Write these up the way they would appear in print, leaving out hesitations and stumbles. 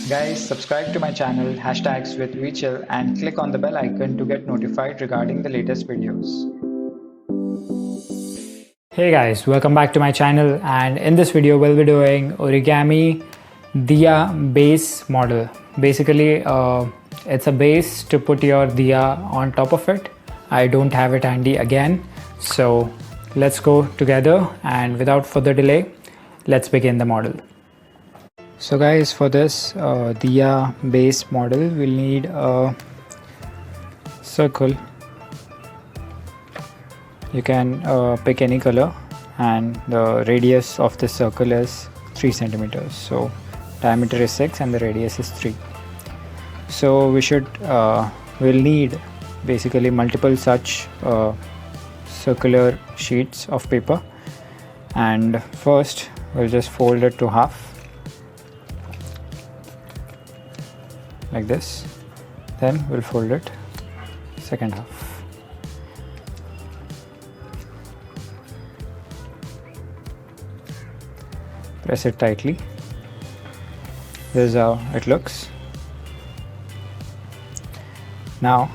Guys, subscribe to my channel hashtags with VChill and click on the bell icon to get notified regarding the latest videos. Hey guys, welcome back to my channel, and in this video we'll be doing Origami Diya base model. Basically it's a base to put your Diya on top of it. I don't have it handy again, so let's go together, and without further delay let's begin the model. So guys, for this Diya base model we'll need a circle. You can pick any color, and the radius of this circle is 3 centimeters. So diameter is 6 and the radius is 3. So we'll need basically multiple such circular sheets of paper, and first we'll just fold it to half like this. Then we'll fold it second half. Press it tightly. This is how it looks. Now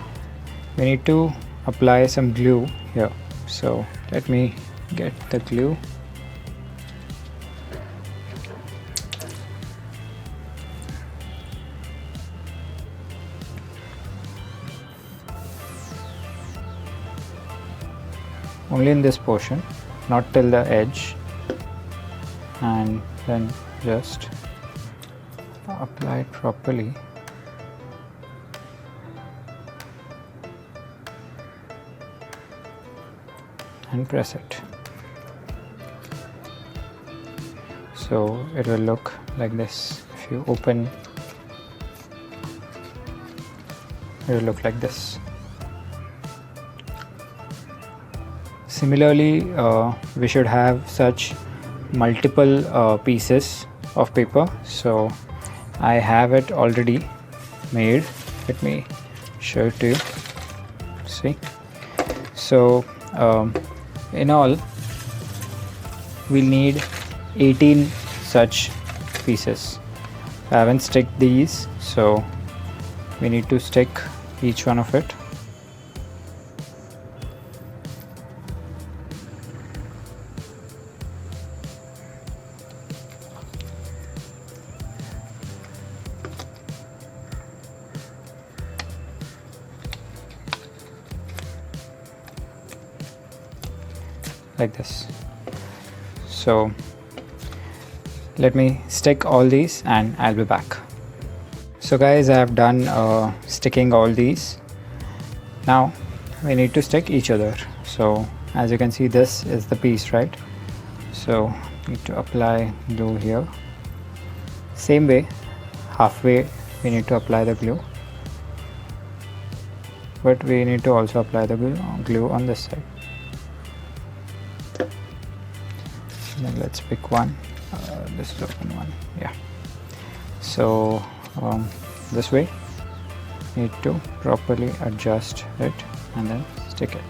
we need to apply some glue here. So let me get the glue. Only in this portion, not till the edge, and then just apply it properly. And press it. So it will look like this. If you open, it will look like this. Similarly, we should have such multiple pieces of paper. So I have it already made. Let me show it to you. See? So in all we'll need 18 such pieces. I haven't sticked these, so we need to stick each one of it. Like this. So let me stick all these and I'll be back. So guys, I have done sticking all these. Now we need to stick each other. So as you can see, this is the piece, right? So need to apply glue here. Same way, halfway we need to apply the glue, but we need to also apply the glue on this side. Then let's pick one. This is open one. Yeah. So this way, need to properly adjust it and then stick it.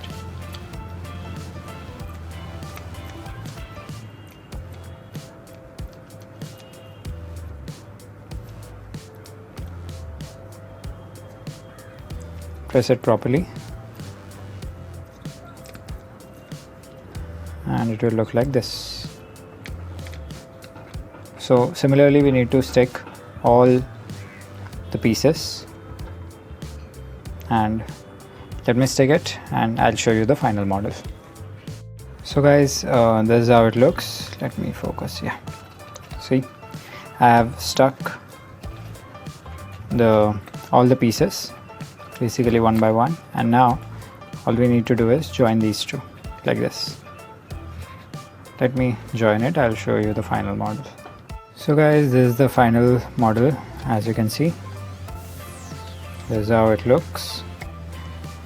Press it properly, and it will look like this. So similarly, we need to stick all the pieces, and let me stick it and I'll show you the final model. So guys, this is how it looks. Let me focus. Yeah, see, I have stuck all the pieces basically one by one, and now all we need to do is join these two like this. Let me join it. I'll show you the final model. So guys, this is the final model. As you can see, this is how it looks.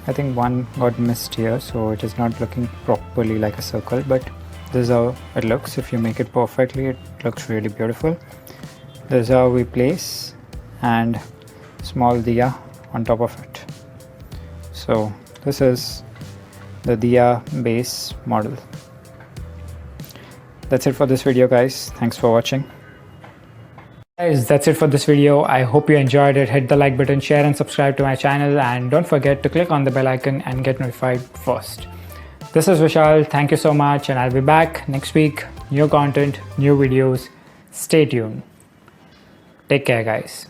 I think one got missed here, so it is not looking properly like a circle, but this is how it looks. If you make it perfectly, it looks really beautiful. This is how we place and small diya on top of it. So this is the Diya base model. That's it for this video, guys. Thanks for watching. Guys, that's it for this video. I hope you enjoyed it. Hit the like button, share and subscribe to my channel, and don't forget to click on the bell icon and get notified first. This is Vishal. Thank you so much, and I'll be back next week. New content, new videos. Stay tuned. Take care, guys.